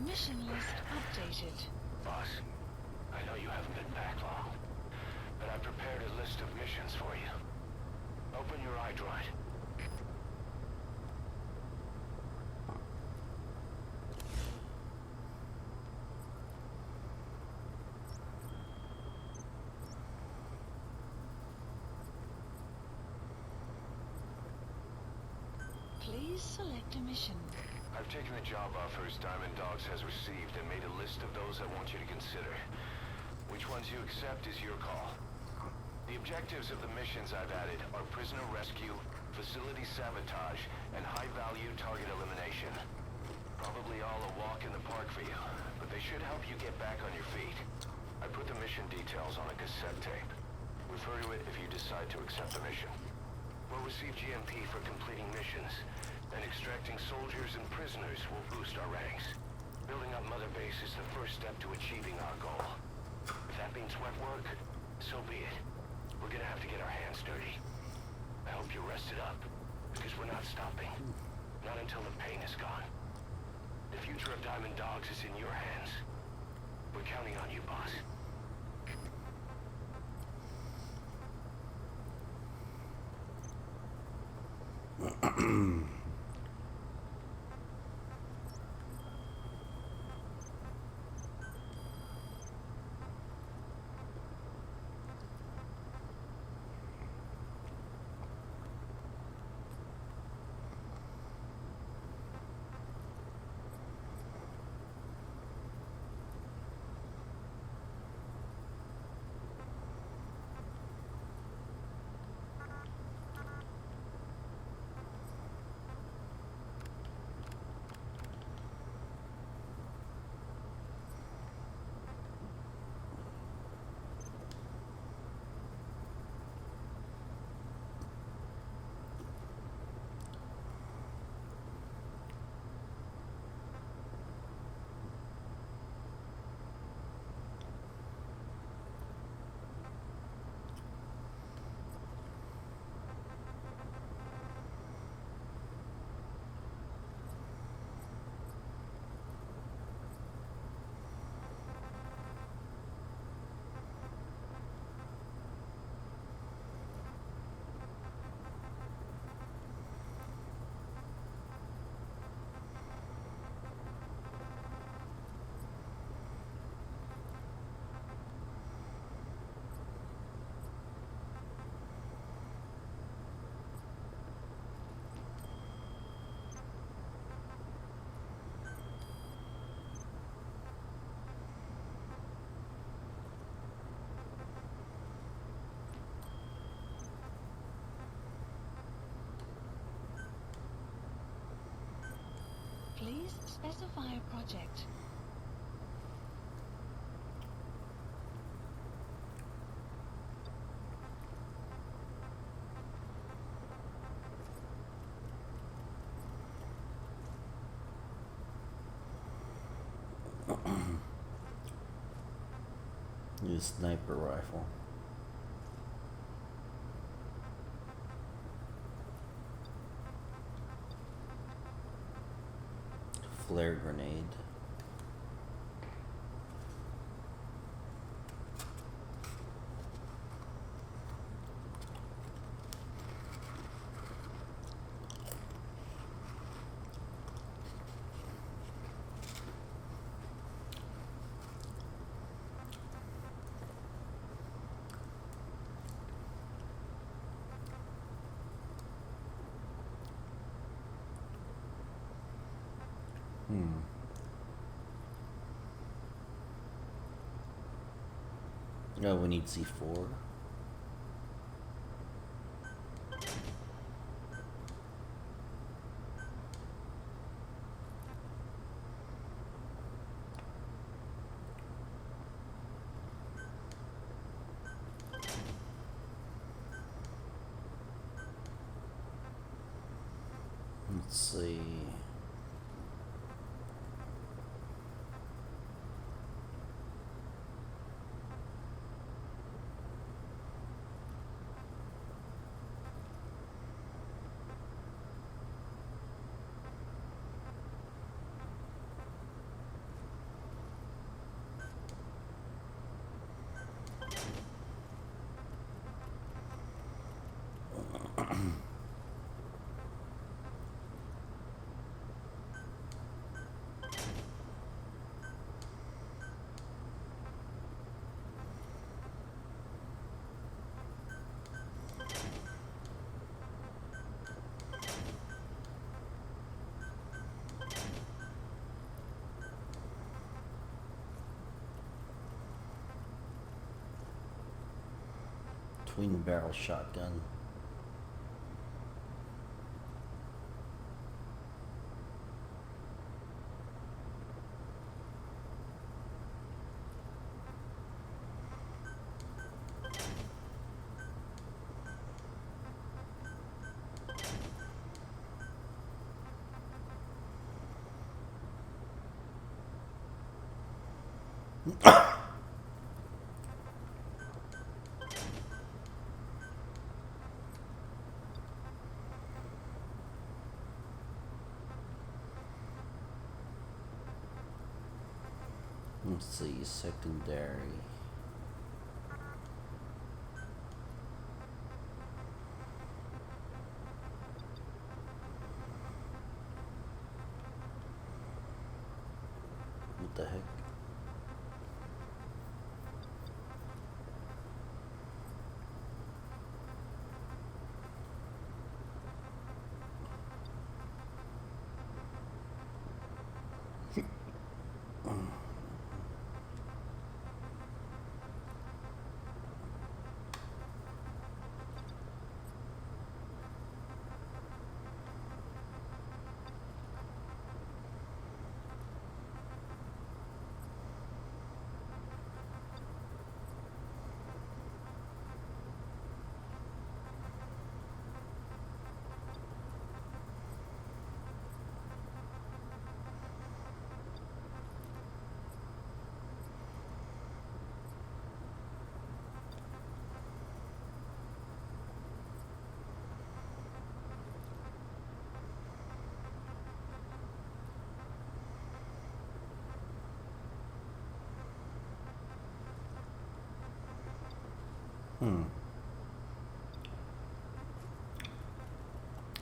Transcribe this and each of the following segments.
Mission list updated. Boss, I know you haven't been back long, but I prepared a list of missions for you. Open your iDroid. Please select a mission. I've taken the job offers Diamond Dogs has received and made a list of those I want you to consider. Which ones you accept is your call. The objectives of the missions I've added are prisoner rescue, facility sabotage, and high-value target elimination. Probably all a walk in the park for you, but they should help you get back on your feet. I put the mission details on a cassette tape. Refer to it if you decide to accept the mission. We'll receive GMP for completing missions, and extracting soldiers and prisoners will boost our ranks. Building up Mother Base is the first step to achieving our goal. If that means wet work, so be it. We're gonna have to get our hands dirty. I hope you're rested up, because we're not stopping. Not until the pain is gone. The future of Diamond Dogs is in your hands. We're counting on you, boss. Please specify a project. Use sniper rifle. Flare grenade. Oh, we need C4. Let's see. twin barrel shotgun. Let's see, secondary. What the heck?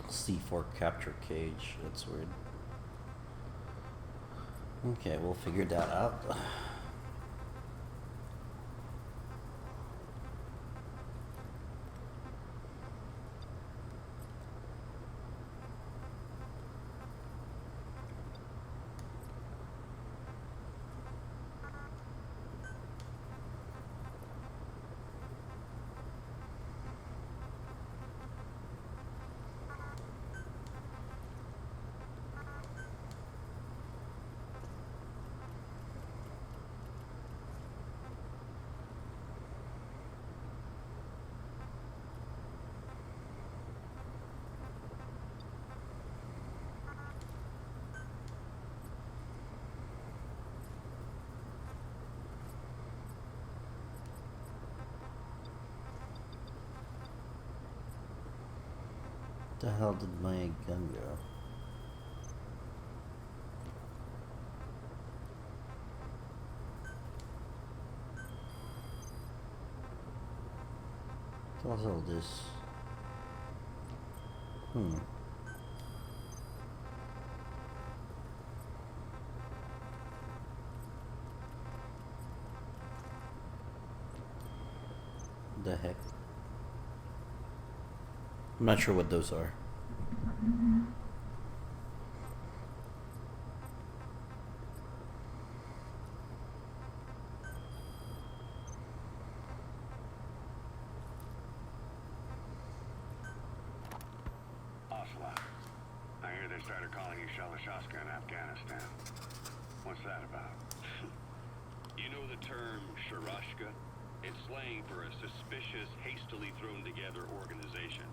C4 capture cage. That's weird. Okay, we'll figure that out. The hell did my gun go? What's all this? The heck? I'm not sure what those are. I hear they started calling you Shalashaska in Afghanistan. What's that about? You know the term Sharashka? It's slang for a suspicious, hastily thrown together organization.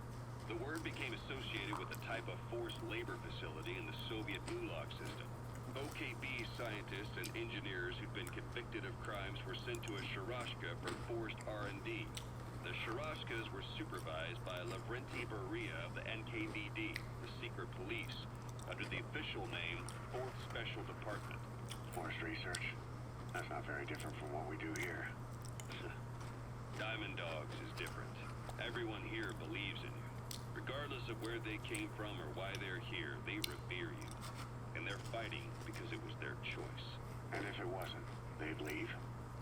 The word became associated with a type of forced labor facility in the Soviet gulag system. OKB scientists and engineers who'd been convicted of crimes were sent to a Sharashka for forced R&D. The Sharashkas were supervised by Lavrenti Beria of the NKVD, the secret police, under the official name 4th Special Department. Forced research? That's not very different from what we do here. Diamond Dogs is different. Everyone here believes in you. Regardless of where they came from or why they're here, they revere you. And they're fighting because it was their choice. And if it wasn't, they'd leave?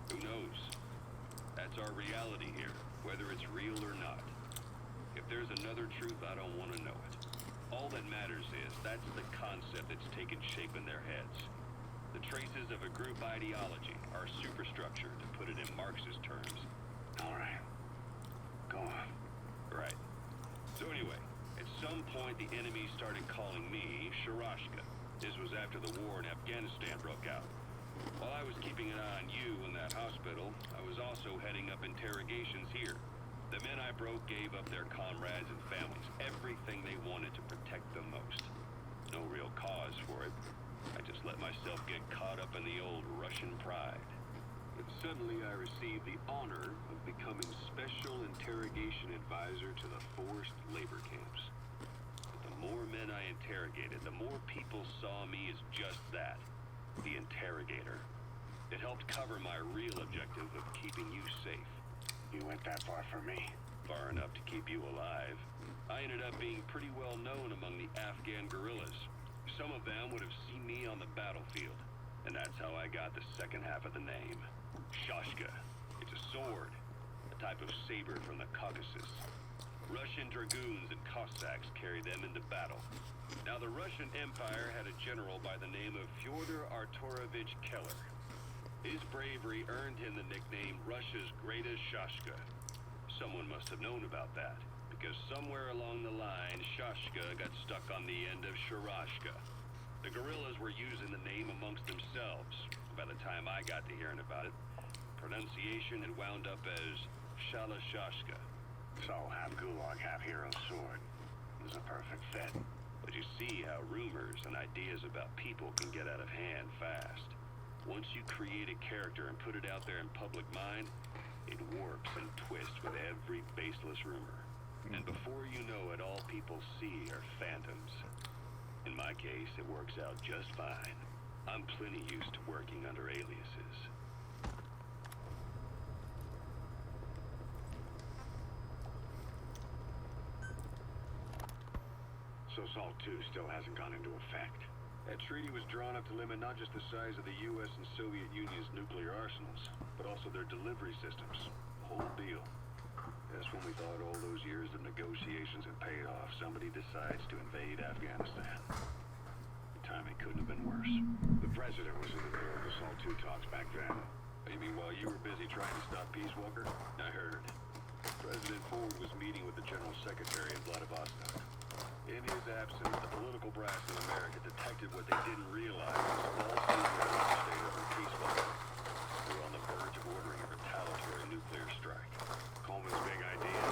Who knows? That's our reality here, whether it's real or not. If there's another truth, I don't want to know it. All that matters is that's the concept that's taken shape in their heads. The traces of a group ideology, our superstructure, to put it in Marxist terms. All right. Go Right. So anyway, at some point the enemy started calling me Sharashka. This was after the war in Afghanistan broke out. While I was keeping an eye on you in that hospital, I was also heading up interrogations here. The men I broke gave up their comrades and families, everything they wanted to protect them most. No real cause for it. I just let myself get caught up in the old Russian pride. But suddenly I received the honor of becoming Special Interrogation Advisor to the forced labor camps. But the more men I interrogated, the more people saw me as just that, the interrogator. It helped cover my real objective of keeping you safe. You went that far for me. Far enough to keep you alive. I ended up being pretty well known among the Afghan guerrillas. Some of them would have seen me on the battlefield, and that's how I got the second half of the name. Shashka. It's a sword, a type of saber from the Caucasus. Russian dragoons and Cossacks carried them into battle. Now, the Russian Empire had a general by the name of Fyodor Arturovich Keller. His bravery earned him the nickname Russia's Greatest Shashka. Someone must have known about that, because somewhere along the line, Shashka got stuck on the end of Sharashka. The guerrillas were using the name amongst themselves. By the time I got to hearing about it, pronunciation had wound up as Shalashashka. So half gulag, half hero sword. It was a perfect fit. But you see how rumors and ideas about people can get out of hand fast. Once you create a character and put it out there in public mind, it warps and twists with every baseless rumor. And before you know it, all people see are phantoms. In my case, it works out just fine. I'm plenty used to working under aliases. So SALT 2 still hasn't gone into effect. That treaty was drawn up to limit not just the size of the U.S. and Soviet Union's nuclear arsenals, but also their delivery systems. The whole deal. That's when we thought all those years of negotiations had paid off. Somebody decides to invade Afghanistan. The timing couldn't have been worse. The president was in the middle of the SALT 2 talks back then. You mean while you were busy trying to stop Peace Walker? I heard. President Ford was meeting with the General Secretary in Vladivostok. In his absence, the political brass in America detected what they didn't realize was small secret state over Peace Walker. We were on the verge of ordering a retaliatory nuclear strike. Coleman's big idea.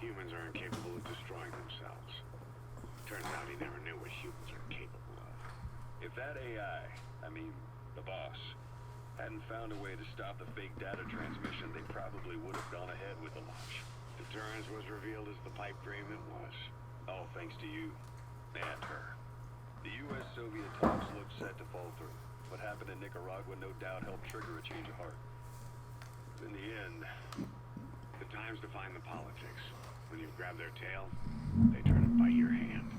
Humans are incapable of destroying themselves. Turns out he never knew what humans are capable of. If that AI, the boss, hadn't found a way to stop the fake data transmission, they probably would have gone ahead with the launch. Deterrence was revealed as the pipe dream it was. All thanks to you and her. The U.S.-Soviet talks looked set to fall through. What happened in Nicaragua no doubt helped trigger a change of heart. In the end, the times define the politics. When you grab their tail, they turn and bite your hand.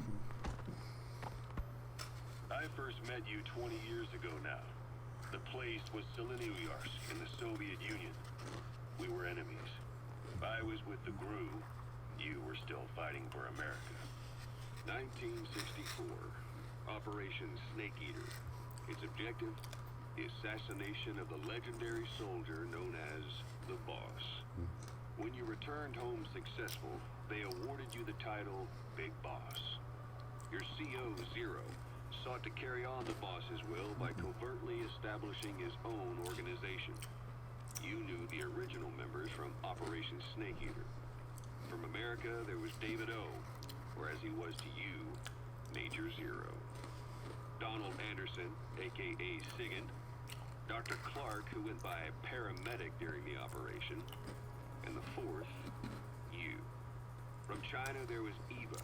I first met you 20 years ago now. The place was Selenouyarsk in the Soviet Union. We were enemies. I was with the GRU. You were still fighting for America. 1964. Operation Snake Eater. Its objective? The assassination of the legendary soldier known as the Boss. When you returned home successful, they awarded you the title Big Boss. Your CO, Zero, sought to carry on the boss's will by covertly establishing his own organization. You knew the original members from Operation Snake Eater. From America, there was David O, or as he was to you, Major Zero. Donald Anderson, a.k.a. Sigand. Dr. Clark, who went by paramedic during the operation. And the fourth, you. From China, there was Eva.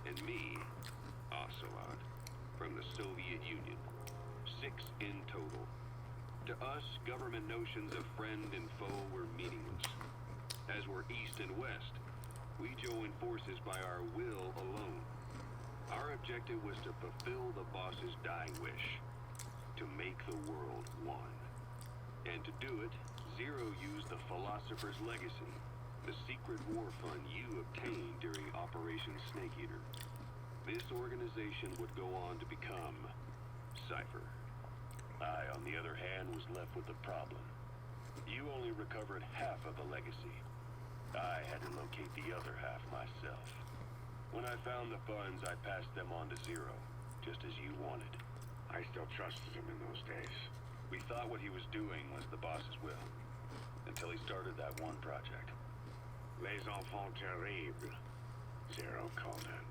And me, Ocelot, from the Soviet Union. 6 in total. To us, government notions of friend and foe were meaningless. As were East and West, we joined forces by our will alone. Our objective was to fulfill the boss's dying wish, to make the world one. And to do it, Zero used the Philosopher's Legacy, the secret war fund you obtained during Operation Snake Eater. This organization would go on to become Cypher. I, on the other hand, was left with the problem. You only recovered half of the legacy. I had to locate the other half myself. When I found the funds, I passed them on to Zero, just as you wanted. I still trusted him in those days. We thought what he was doing was the boss's will, until he started that one project. Les enfants terribles. Zero called in.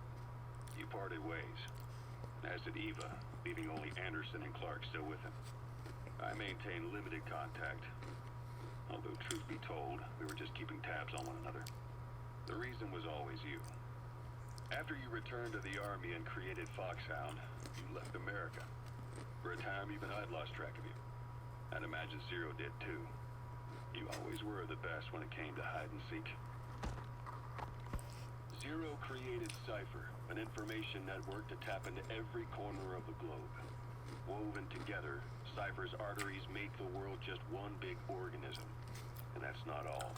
You parted ways, as did Eva, leaving only Anderson and Clark still with him. I maintained limited contact, although truth be told, we were just keeping tabs on one another. The reason was always you. After you returned to the Army and created Foxhound, you left America. For a time, even I'd lost track of you. I'd imagine Zero did too. You always were the best when it came to hide and seek. Zero created Cypher, an information network to tap into every corner of the globe. Woven together, Cypher's arteries make the world just one big organism. And that's not all.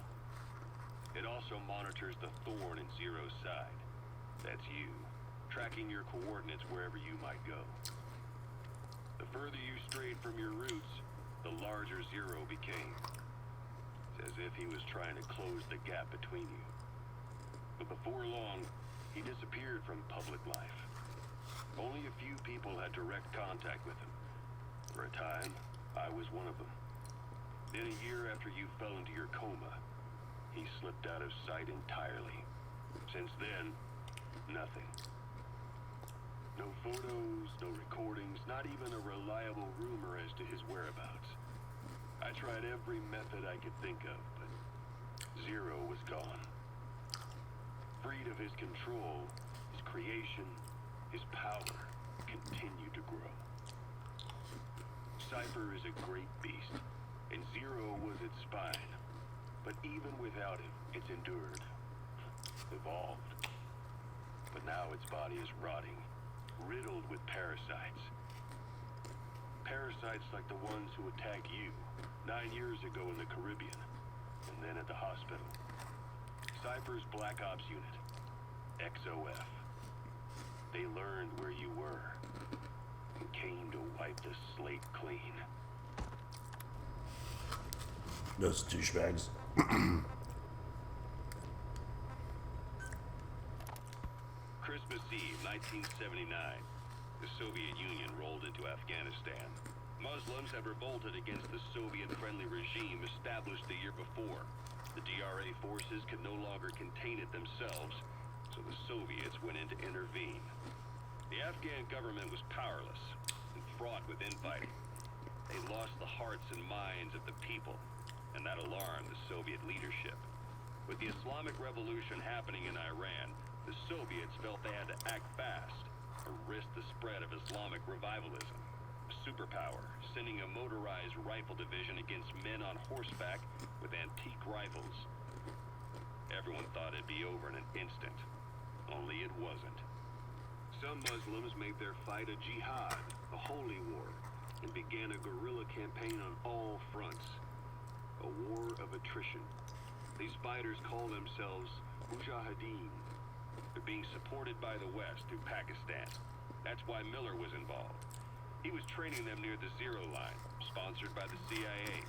It also monitors the thorn in Zero's side. That's you, tracking your coordinates wherever you might go. The further you strayed from your roots, the larger Zero became. It's as if he was trying to close the gap between you. But before long, he disappeared from public life. Only a few people had direct contact with him. For a time, I was one of them. Then a year after you fell into your coma, he slipped out of sight entirely. Since then, nothing. No photos, no recordings, not even a reliable rumor as to his whereabouts. I tried every method I could think of, but Zero was gone. Freed of his control, his creation, his power continued to grow. Cypher is a great beast, and Zero was its spine. But even without him, it's endured, evolved. But now its body is rotting, riddled with parasites. Parasites like the ones who attacked you 9 years ago in the Caribbean, and then at the hospital. Cypher's Black Ops Unit, XOF. They learned where you were, and came to wipe the slate clean. Those douchebags. Christmas Eve, 1979. The Soviet Union rolled into Afghanistan. Muslims have revolted against the Soviet-friendly regime established the year before. The DRA forces could no longer contain it themselves, so the Soviets went in to intervene. The Afghan government was powerless and fraught with infighting. They lost the hearts and minds of the people, and that alarmed the Soviet leadership. With the Islamic Revolution happening in Iran, the Soviets felt they had to act fast or risk the spread of Islamic revivalism. A superpower, sending a motorized rifle division against men on horseback with antique rifles. Everyone thought it'd be over in an instant, only it wasn't. Some Muslims made their fight a jihad, a holy war, and began a guerrilla campaign on all fronts. A war of attrition. These fighters call themselves Mujahideen. They're being supported by the West through Pakistan. That's why Miller was involved. He was training them near the Zero Line, sponsored by the CIA.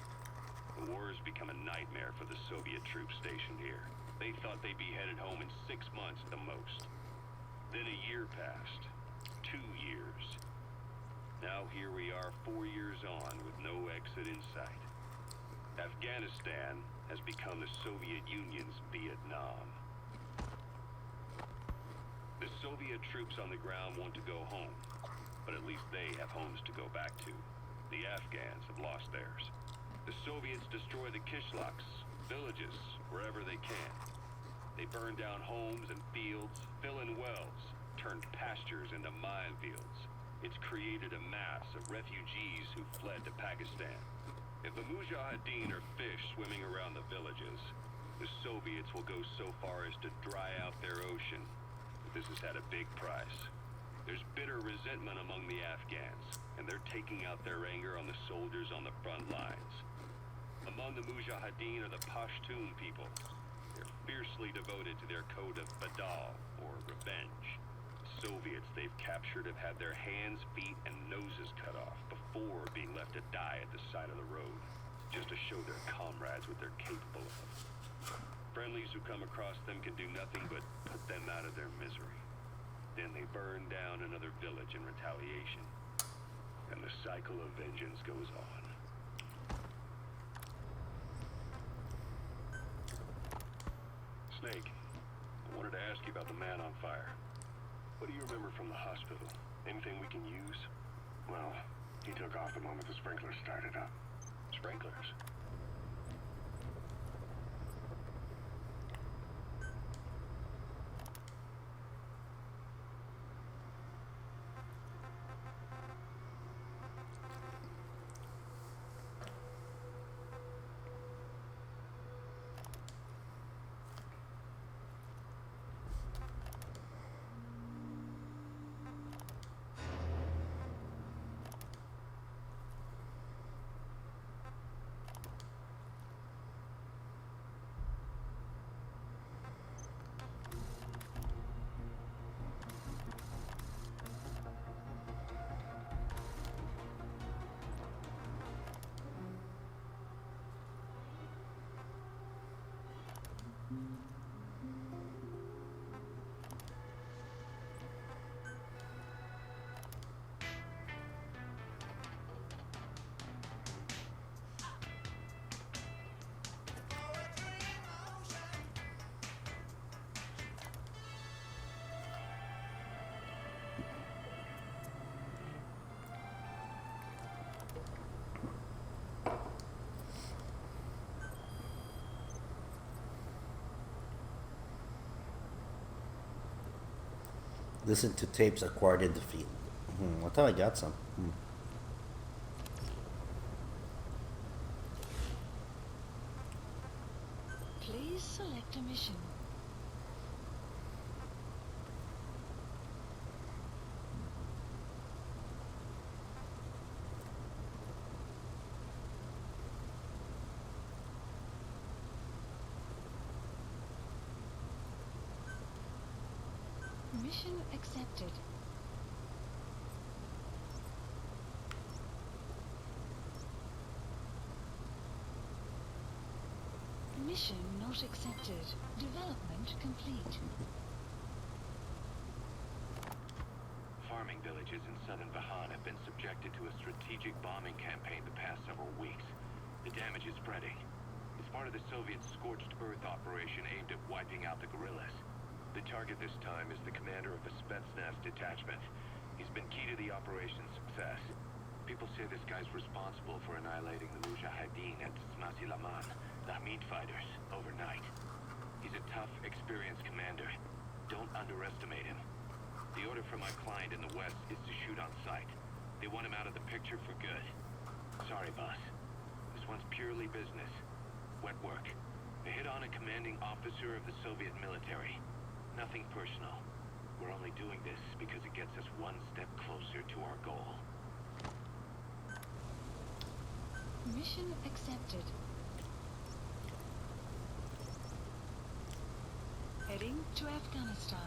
The war has become a nightmare for the Soviet troops stationed here. They thought they'd be headed home in 6 months at the most. Then a year passed. 2 years. Now here we are 4 years on with no exit in sight. Afghanistan has become the Soviet Union's Vietnam. The Soviet troops on the ground want to go home, but at least they have homes to go back to. The Afghans have lost theirs. The Soviets destroy the kishlaks, villages, wherever they can. They burn down homes and fields, fill in wells, turn pastures into minefields. It's created a mass of refugees who fled to Pakistan. If the Mujahideen are fish swimming around the villages, the Soviets will go so far as to dry out their ocean. But this has had a big price. There's bitter resentment among the Afghans, and they're taking out their anger on the soldiers on the front lines. Among the Mujahideen are the Pashtun people. They're fiercely devoted to their code of Badal, or revenge. Soviets they've captured have had their hands, feet, and noses cut off before being left to die at the side of the road, just to show their comrades what they're capable of. Friendlies who come across them can do nothing but put them out of their misery. Then they burn down another village in retaliation. And the cycle of vengeance goes on. Snake, I wanted to ask you about the man on fire. What do you remember from the hospital? Anything we can use? Well, he took off the moment the sprinklers started up. Sprinklers? Listen to tapes acquired in the field. I thought I got some. Please select a mission. Mission accepted. Mission not accepted. Development complete. Farming villages in southern Vahan have been subjected to a strategic bombing campaign the past several weeks. The damage is spreading. It's part of the Soviet Scorched Earth operation aimed at wiping out the guerrillas. The target this time is the commander of the Spetsnaz detachment. He's been key to the operation's success. People say this guy's responsible for annihilating the Mujahideen at Smasilaman, the Hamid fighters, overnight. He's a tough, experienced commander. Don't underestimate him. The order from my client in the west is to shoot on sight. They want him out of the picture for good. Sorry, boss. This one's purely business. Wet work. A hit on a commanding officer of the Soviet military. Nothing personal. We're only doing this because it gets us one step closer to our goal. Mission accepted. Heading to Afghanistan.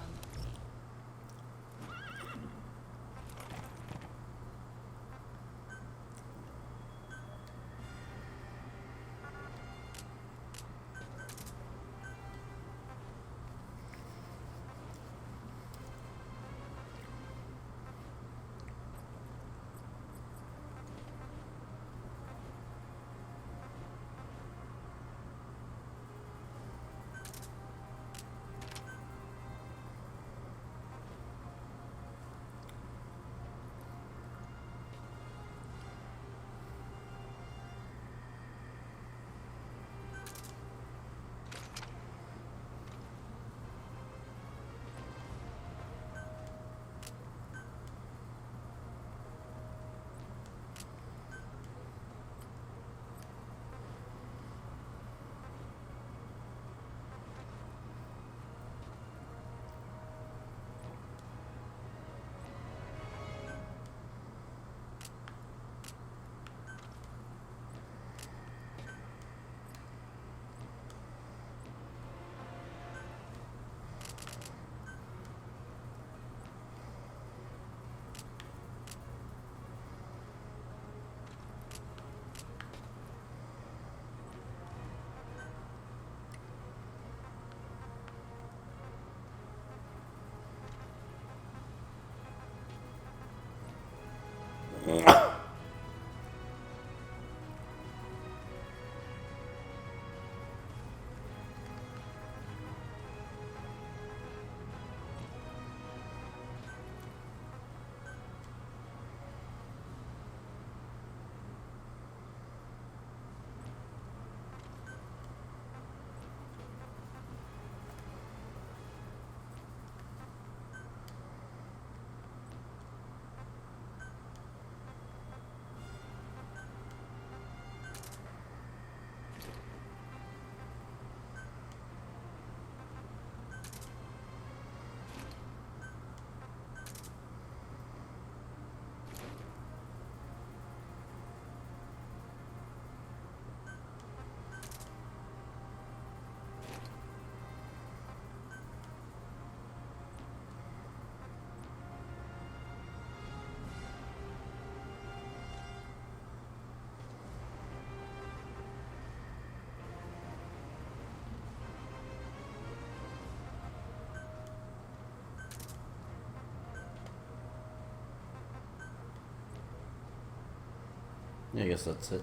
Yeah, I guess that's it.